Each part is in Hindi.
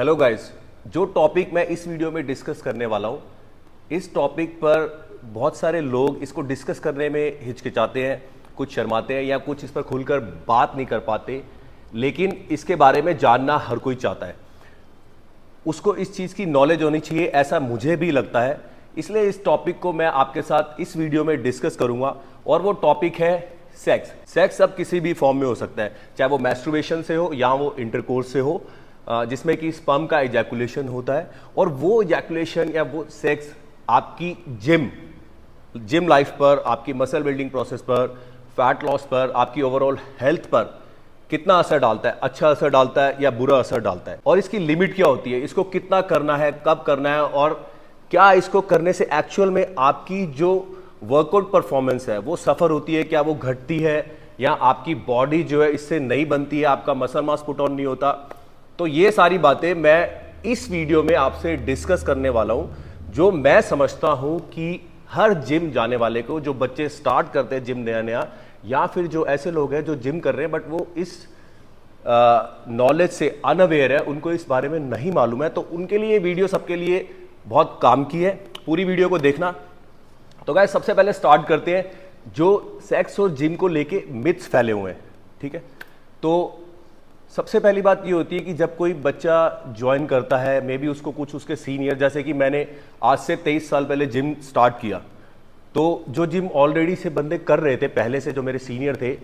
हेलो गाइस, जो टॉपिक मैं इस वीडियो में डिस्कस करने वाला हूँ, इस टॉपिक पर बहुत सारे लोग इसको डिस्कस करने में हिचकिचाते हैं, कुछ शर्माते हैं या कुछ इस पर खुलकर बात नहीं कर पाते। लेकिन इसके बारे में जानना हर कोई चाहता है, उसको इस चीज़ की नॉलेज होनी चाहिए, ऐसा मुझे भी लगता है। इसलिए इस टॉपिक को मैं आपके साथ इस वीडियो में डिस्कस करूंगा और वो टॉपिक है सेक्स। सेक्स अब किसी भी फॉर्म में हो सकता है, चाहे वो मैस्टरबेशन से हो या वो इंटरकोर्स से हो, जिसमें कि स्पर्म का इजैकुलेशन होता है। और वो इजैकुलेशन या वो सेक्स आपकी जिम लाइफ पर, आपकी मसल बिल्डिंग प्रोसेस पर, फैट लॉस पर, आपकी ओवरऑल हेल्थ पर कितना असर डालता है, अच्छा असर डालता है या बुरा असर डालता है, और इसकी लिमिट क्या होती है, इसको कितना करना है, कब करना है, और क्या इसको करने से एक्चुअल में आपकी जो वर्कआउट परफॉर्मेंस है वो सफ़र होती है, क्या वो घटती है, या आपकी बॉडी जो है इससे नहीं बनती है, आपका मसल मास पुट ऑन नहीं होता। तो ये सारी बातें मैं इस वीडियो में आपसे डिस्कस करने वाला हूं, जो मैं समझता हूं कि हर जिम जाने वाले को, जो बच्चे स्टार्ट करते हैं जिम नया नया, या फिर जो ऐसे लोग हैं जो जिम कर रहे हैं बट वो इस नॉलेज से अनअवेयर है, उनको इस बारे में नहीं मालूम है, तो उनके लिए वीडियो सबके लिए बहुत काम की है। पूरी वीडियो को देखना। तो गाइस, सबसे पहले स्टार्ट करते हैं जो सेक्स और जिम को लेके मिथ्स फैले हुए हैं। ठीक है, तो सबसे पहली बात ये होती है कि जब कोई बच्चा ज्वाइन करता है, मे बी उसको कुछ उसके सीनियर, जैसे कि मैंने आज से 23 साल पहले जिम स्टार्ट किया, तो जो जिम ऑलरेडी से बंदे कर रहे थे पहले से, जो मेरे सीनियर थे,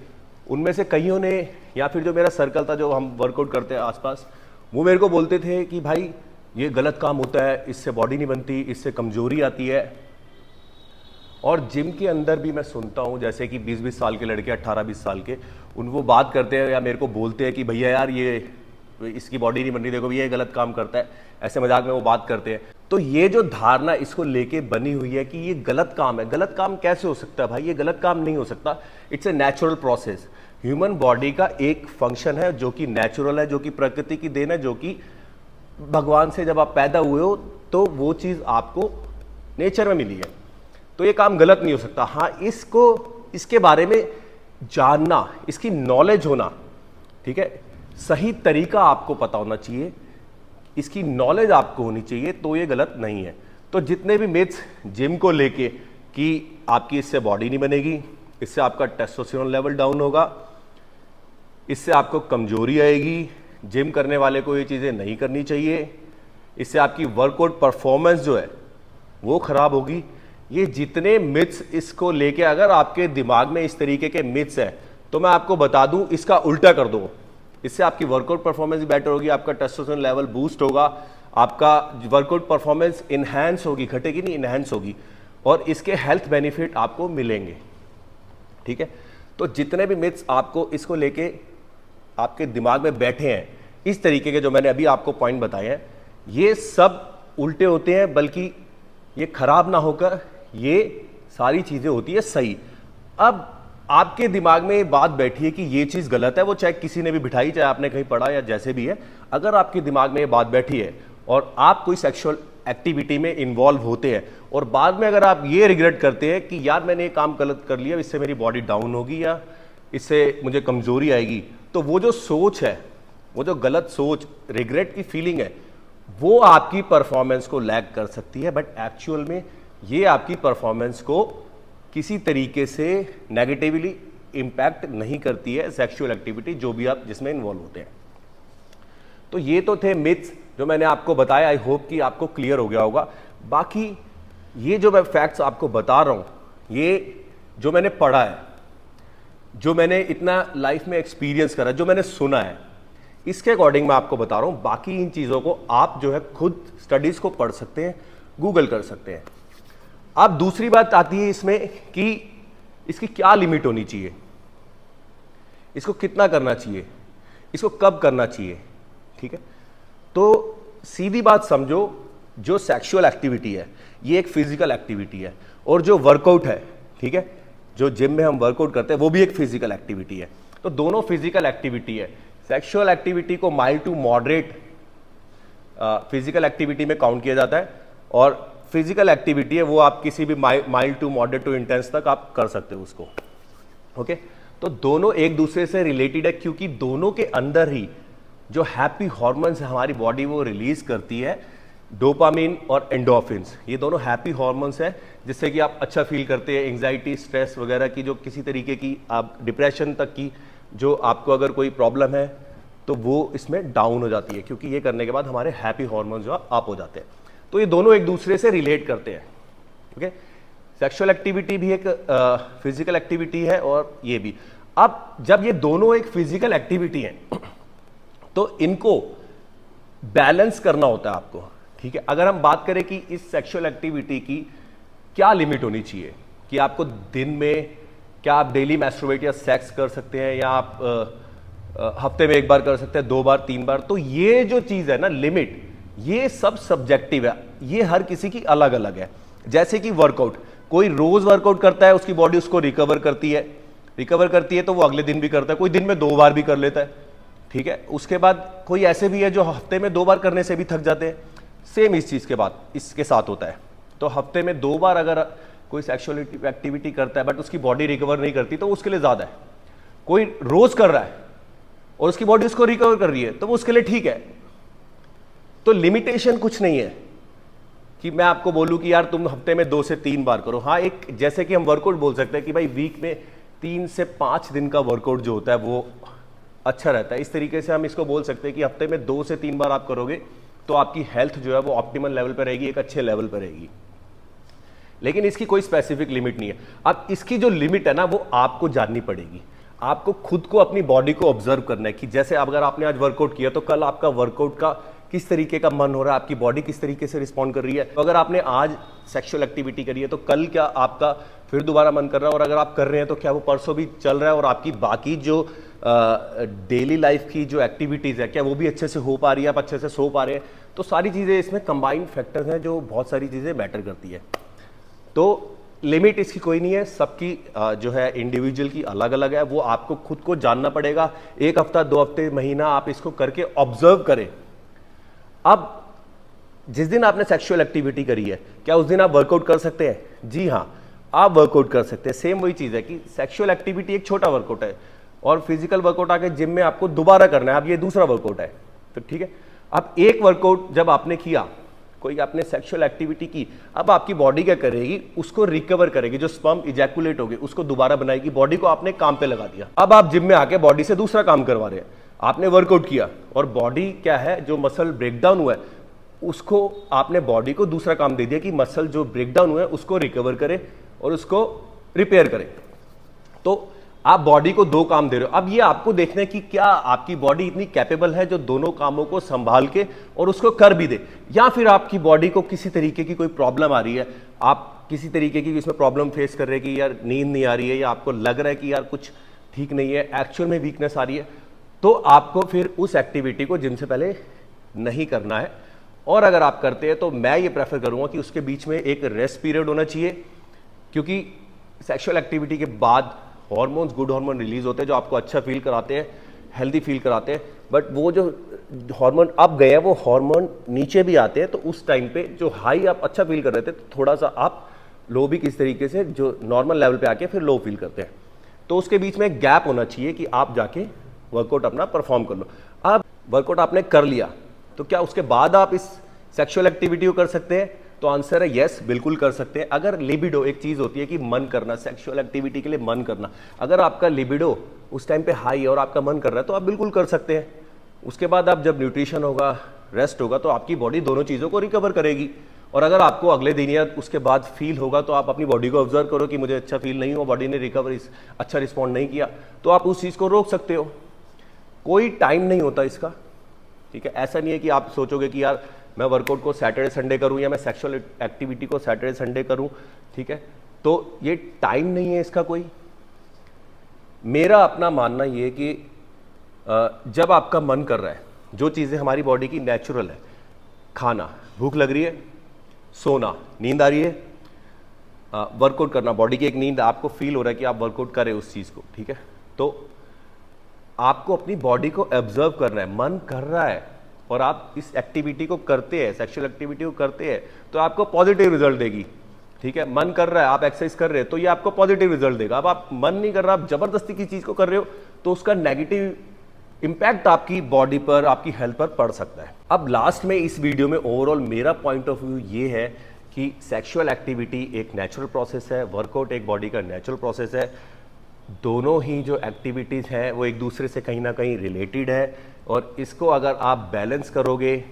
उनमें से कईयों ने, या फिर जो मेरा सर्कल था जो हम वर्कआउट करते हैं आसपास, वो मेरे को बोलते थे कि भाई ये गलत काम होता है, इससे बॉडी नहीं बनती, इससे कमजोरी आती है। और जिम के अंदर भी मैं सुनता हूँ, जैसे कि 20-20 साल के लड़के, 18-20 साल के, वो बात करते हैं या मेरे को बोलते हैं कि भैया यार ये इसकी बॉडी नहीं बन रही, देखो भैया ये गलत काम करता है, ऐसे मजाक में वो बात करते हैं। तो ये जो धारणा इसको लेके बनी हुई है कि ये गलत काम है, गलत काम कैसे हो सकता है भाई, ये गलत काम नहीं हो सकता। It's a natural process. Human body का एक फंक्शन है जो कि नेचुरल है, जो कि प्रकृति की देन है, जो कि भगवान से जब आप पैदा हुए हो तो वो चीज़ आपको नेचर में मिली है। तो ये काम गलत नहीं हो सकता। हाँ, इसके बारे में जानना, इसकी नॉलेज होना, ठीक है, सही तरीका आपको पता होना चाहिए, इसकी नॉलेज आपको होनी चाहिए, तो ये गलत नहीं है। तो जितने भी मिथ्स जिम को लेके कि आपकी इससे बॉडी नहीं बनेगी, इससे आपका टेस्टोस्टेरोन लेवल डाउन होगा, इससे आपको कमजोरी आएगी, जिम करने वाले को ये चीज़ें नहीं करनी चाहिए, इससे आपकी वर्कआउट परफॉर्मेंस जो है वो खराब होगी, ये जितने मिथ्स इसको लेके अगर आपके दिमाग में इस तरीके के मिथ्स हैं, तो मैं आपको बता दूं, इसका उल्टा कर दो। इससे आपकी वर्कआउट परफॉर्मेंस बेटर होगी, आपका टेस्टोस्टेरोन लेवल बूस्ट होगा, आपका वर्कआउट परफॉर्मेंस इनहैंस होगी, घटेगी नहीं, इनहैंस होगी, और इसके हेल्थ बेनिफिट आपको मिलेंगे। ठीक है, तो जितने भी मिथ्स आपको इसको लेके आपके दिमाग में बैठे हैं, इस तरीके के जो मैंने अभी आपको पॉइंट बताए हैं, ये सब उल्टे होते हैं, बल्कि ये खराब ना होकर ये सारी चीजें होती है सही। अब आपके दिमाग में ये बात बैठी है कि ये चीज गलत है, वो चाहे किसी ने भी बिठाई, चाहे आपने कहीं पढ़ा या जैसे भी है, अगर आपके दिमाग में ये बात बैठी है और आप कोई सेक्सुअल एक्टिविटी में इन्वॉल्व होते हैं और बाद में अगर आप ये रिग्रेट करते हैं कि यार मैंने ये काम गलत कर लिया, इससे मेरी बॉडी डाउन होगी या इससे मुझे कमजोरी आएगी, तो वो जो सोच है, वो जो गलत सोच, रिग्रेट की फीलिंग है, वो आपकी परफॉर्मेंस को लैग कर सकती है। बट एक्चुअल में ये आपकी परफॉर्मेंस को किसी तरीके से नेगेटिवली इंपैक्ट नहीं करती है, सेक्सुअल एक्टिविटी जो भी आप जिसमें इन्वॉल्व होते हैं। तो ये तो थे मिथ्स जो मैंने आपको बताया। आई होप कि आपको क्लियर हो गया होगा। बाकी ये जो मैं फैक्ट्स आपको बता रहा हूं, ये जो मैंने पढ़ा है, जो मैंने इतना लाइफ में एक्सपीरियंस करा, जो मैंने सुना है, इसके अकॉर्डिंग मैं आपको बता रहा हूं। बाकी इन चीजों को आप जो है खुद स्टडीज को पढ़ सकते हैं, गूगल कर सकते हैं। अब दूसरी बात आती है इसमें कि इसकी क्या लिमिट होनी चाहिए, इसको कितना करना चाहिए, इसको कब करना चाहिए। ठीक है, तो सीधी बात समझो, जो सेक्सुअल एक्टिविटी है ये एक फिजिकल एक्टिविटी है, और जो वर्कआउट है, ठीक है, जो जिम में हम वर्कआउट करते हैं वो भी एक फिजिकल एक्टिविटी है। तो दोनों फिजिकल एक्टिविटी है। सेक्सुअल एक्टिविटी को mild to moderate physical activity में काउंट किया जाता है, और फिजिकल एक्टिविटी है वो आप किसी भी mild to moderate to intense तक आप कर सकते हो उसको। ओके, तो दोनों एक दूसरे से रिलेटेड है, क्योंकि दोनों के अंदर ही जो हैप्पी हॉर्मोन्स हमारी बॉडी वो रिलीज करती है, डोपामिन और एंडोर्फिन्स, ये दोनों हैप्पी हॉर्मोन्स हैं जिससे कि आप अच्छा फील करते हैं। एंजाइटी, स्ट्रेस वगैरह की जो किसी तरीके की आप डिप्रेशन तक की जो आपको अगर कोई प्रॉब्लम है तो वो इसमें डाउन हो जाती है, क्योंकि ये करने के बाद हमारे हैप्पी हॉर्मोन्स जो अप हो जाते हैं। तो ये दोनों एक दूसरे से रिलेट करते हैं। ओके, सेक्सुअल एक्टिविटी भी एक फिजिकल एक्टिविटी है और ये भी। अब जब ये दोनों एक फिजिकल एक्टिविटी है तो इनको बैलेंस करना होता है आपको, ठीक है। अगर हम बात करें कि इस सेक्सुअल एक्टिविटी की क्या लिमिट होनी चाहिए, कि आपको दिन में क्या आप डेली मैस्टरबेट या सेक्स कर सकते हैं, या आप हफ्ते में एक बार कर सकते हैं, 2 बार 3 बार, तो ये जो चीज है ना लिमिट, ये सब सब्जेक्टिव है, ये हर किसी की अलग अलग है। जैसे कि वर्कआउट, कोई रोज वर्कआउट करता है, उसकी बॉडी उसको रिकवर करती है तो वो अगले दिन भी करता है, कोई दिन में 2 बार भी कर लेता है, ठीक है। उसके बाद कोई ऐसे भी है जो हफ्ते में 2 बार करने से भी थक जाते हैं। सेम इस चीज के बाद इसके साथ होता है। तो हफ्ते में 2 बार अगर कोई सेक्सुअल एक्टिविटी करता है बट उसकी बॉडी रिकवर नहीं करती तो उसके लिए ज्यादा है। कोई रोज कर रहा है और उसकी बॉडी उसको रिकवर कर रही है तो वो उसके लिए ठीक है। तो लिमिटेशन कुछ नहीं है कि मैं आपको बोलूं कि यार तुम हफ्ते में 2 से 3 बार करो। हाँ, एक जैसे कि हम वर्कआउट बोल सकते हैं कि भाई वीक में 3 से 5 दिन का वर्कआउट जो होता है वो अच्छा रहता है। इस तरीके से हम इसको बोल सकते हैं कि हफ्ते में 2 से 3 बार आप करोगे तो आपकी हेल्थ जो है वो ऑप्टिमल लेवल पर रहेगी, एक अच्छे लेवल पर रहेगी। लेकिन इसकी कोई स्पेसिफिक लिमिट नहीं है। अब इसकी जो लिमिट है ना वो आपको जाननी पड़ेगी। आपको खुद को अपनी बॉडी को ऑब्जर्व करना है कि जैसे अगर आपने आज वर्कआउट किया तो कल आपका वर्कआउट का किस तरीके का मन हो रहा है, आपकी बॉडी किस तरीके से रिस्पॉन्ड कर रही है। तो अगर आपने आज सेक्सुअल एक्टिविटी करी है तो कल क्या आपका फिर दोबारा मन कर रहा है, और अगर आप कर रहे हैं तो क्या वो परसों भी चल रहा है, और आपकी बाकी जो डेली लाइफ की जो एक्टिविटीज है क्या वो भी अच्छे से हो पा रही है, आप अच्छे से सो पा रहे हैं। तो सारी चीजें इसमें कंबाइंड फैक्टर्स हैं जो बहुत सारी चीजें मैटर करती है। तो लिमिट इसकी कोई नहीं है, सबकी जो है इंडिविजुअल की अलग अलग है, वो आपको खुद को जानना पड़ेगा। 1 हफ्ता 2 हफ्ते महीना आप इसको करके ऑब्जर्व करें। अब जिस दिन आपने सेक्सुअल एक्टिविटी करी है क्या उस दिन आप वर्कआउट कर सकते हैं? जी हाँ, आप वर्कआउट कर सकते हैं। सेम वही चीज है कि सेक्सुअल एक्टिविटी एक छोटा वर्कआउट है और फिजिकल वर्कआउट आके जिम में आपको दोबारा करना है, अब ये दूसरा वर्कआउट है, तो ठीक है। अब एक वर्कआउट जब आपने किया, कोई आपने सेक्सुअल एक्टिविटी की, अब आपकी बॉडी क्या करेगी, उसको रिकवर करेगी, जो स्पर्म इजैकुलेट होगी उसको दोबारा बनाएगी। बॉडी को आपने काम पे लगा दिया। अब आप जिम में आके बॉडी से दूसरा काम करवा रहे हैं। आपने वर्कआउट किया और बॉडी क्या है, जो मसल ब्रेकडाउन हुआ है उसको आपने बॉडी को दूसरा काम दे दिया कि मसल जो ब्रेकडाउन हुआ है उसको रिकवर करे और उसको रिपेयर करे। तो आप बॉडी को 2 काम दे रहे हो। अब ये आपको देखना है कि क्या आपकी बॉडी इतनी कैपेबल है जो दोनों कामों को संभाल के और उसको कर भी दे, या फिर आपकी बॉडी को किसी तरीके की कोई प्रॉब्लम आ रही है, आप किसी तरीके की इसमें प्रॉब्लम फेस कर रहे हैं कि यार नींद नहीं आ रही है, या आपको लग रहा है कि यार कुछ ठीक नहीं है, एक्चुअल में वीकनेस आ रही है, तो आपको फिर उस एक्टिविटी को जिम से पहले नहीं करना है। और अगर आप करते हैं तो मैं ये प्रेफर करूंगा कि उसके बीच में एक रेस्ट पीरियड होना चाहिए, क्योंकि सेक्सुअल एक्टिविटी के बाद हॉर्मोन्स, गुड हार्मोन रिलीज होते हैं जो आपको अच्छा फील कराते हैं, हेल्दी फील कराते हैं। बट वो जो हार्मोन अप गए हैं वो हार्मोन नीचे भी आते हैं, तो उस टाइम पे जो हाई आप अच्छा फील कर रहे थे तो थोड़ा सा आप लो भी किस तरीके से जो नॉर्मल लेवल पे आके फिर लो फील करते हैं। तो उसके बीच में एक गैप होना चाहिए कि आप जाके वर्कआउट अपना परफॉर्म कर लो। अब वर्कआउट आपने कर लिया तो क्या उसके बाद आप इस सेक्सुअल एक्टिविटी को कर सकते हैं? तो आंसर है यस, बिल्कुल कर सकते हैं। अगर लिबिडो, एक चीज होती है कि मन करना, सेक्सुअल एक्टिविटी के लिए मन करना, अगर आपका लिबिडो उस टाइम पे हाई है और आपका मन कर रहा है तो आप बिल्कुल कर सकते हैं। उसके बाद आप जब न्यूट्रिशन होगा, रेस्ट होगा, तो आपकी बॉडी दोनों चीज़ों को रिकवर करेगी। और अगर आपको अगले दिन या उसके बाद फील होगा तो आप अपनी बॉडी को ऑब्जर्व करो कि मुझे अच्छा फील नहीं हुआ, बॉडी ने रिकवर अच्छा रिस्पॉन्ड नहीं किया, तो आप उस चीज़ को रोक सकते हो। कोई टाइम नहीं होता इसका, ठीक है। ऐसा नहीं है कि आप सोचोगे कि यार मैं वर्कआउट को सैटरडे संडे करूं या मैं सेक्सुअल एक्टिविटी को सैटरडे संडे करूं, ठीक है, तो ये टाइम नहीं है इसका कोई। मेरा अपना मानना ये है कि जब आपका मन कर रहा है, जो चीज़ें हमारी बॉडी की नेचुरल है, खाना, भूख लग रही है, सोना, नींद आ रही है, वर्कआउट करना, बॉडी की एक नींद, आपको फील हो रहा है कि आप वर्कआउट करें उस चीज़ को, ठीक है, तो आपको अपनी बॉडी को ऑब्जर्व करना है। मन कर रहा है और आप इस एक्टिविटी को करते हैं, सेक्सुअल एक्टिविटी को करते हैं, तो आपको पॉजिटिव रिजल्ट देगी, ठीक है। मन कर रहा है, आप एक्सरसाइज कर रहे हैं, तो ये आपको पॉजिटिव रिजल्ट देगा। अब आप मन नहीं कर रहा, आप जबरदस्ती की चीज़ को कर रहे हो, तो उसका नेगेटिव इम्पैक्ट आपकी बॉडी पर, आपकी हेल्थ पर पड़ सकता है। अब लास्ट में इस वीडियो में ओवरऑल मेरा पॉइंट ऑफ व्यू ये है कि सेक्सुअल एक्टिविटी एक नेचुरल प्रोसेस है, वर्कआउट एक बॉडी का नेचुरल प्रोसेस है। दोनों ही जो एक्टिविटीज़ हैं वो एक दूसरे से कहीं ना कहीं रिलेटेड है, और इसको अगर आप बैलेंस करोगे,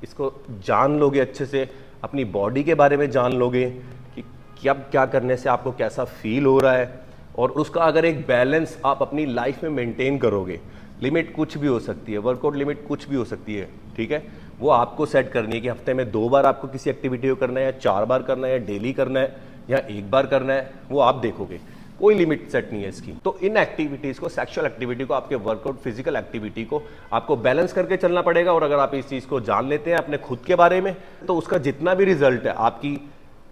इसको जान लोगे अच्छे से, अपनी बॉडी के बारे में जान लोगे कि कब क्या करने से आपको कैसा फील हो रहा है, और उसका अगर एक बैलेंस आप अपनी लाइफ में मेंटेन करोगे। लिमिट कुछ भी हो सकती है, वर्कआउट लिमिट कुछ भी हो सकती है, ठीक है, वो आपको सेट करनी है कि हफ्ते में 2 बार आपको किसी एक्टिविटी को करना है, या 4 बार करना है, या डेली करना है, या 1 बार करना है, वो आप देखोगे। कोई लिमिट सेट नहीं है इसकी। तो इन एक्टिविटीज़ को, सेक्सुअल एक्टिविटी को, आपके वर्कआउट फिजिकल एक्टिविटी को आपको बैलेंस करके चलना पड़ेगा। और अगर आप इस चीज़ को जान लेते हैं अपने खुद के बारे में, तो उसका जितना भी रिजल्ट है आपकी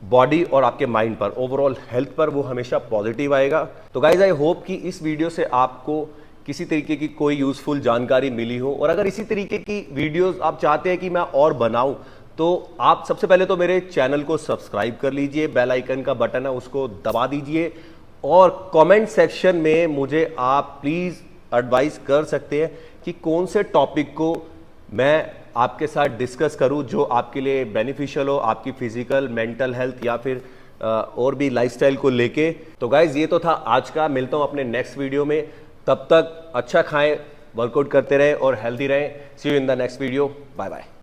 बॉडी और आपके माइंड पर, ओवरऑल हेल्थ पर, वो हमेशा पॉजिटिव आएगा। तो गाइज आई होप कि इस वीडियो से आपको किसी तरीके की कोई यूजफुल जानकारी मिली हो, और अगर इसी तरीके की वीडियोस आप चाहते हैं कि मैं और बनाऊं, तो आप सबसे पहले तो मेरे चैनल को सब्सक्राइब कर लीजिए, बेल आइकन का बटन है उसको दबा दीजिए, और कमेंट सेक्शन में मुझे आप प्लीज़ एडवाइस कर सकते हैं कि कौन से टॉपिक को मैं आपके साथ डिस्कस करूं जो आपके लिए बेनिफिशियल हो, आपकी फिजिकल, मेंटल हेल्थ, या फिर और भी लाइफस्टाइल को लेके। तो गाइज ये तो था आज का। मिलता हूं अपने नेक्स्ट वीडियो में, तब तक अच्छा खाएं, वर्कआउट करते रहें और हेल्दी रहें। See you in the next video. Bye bye.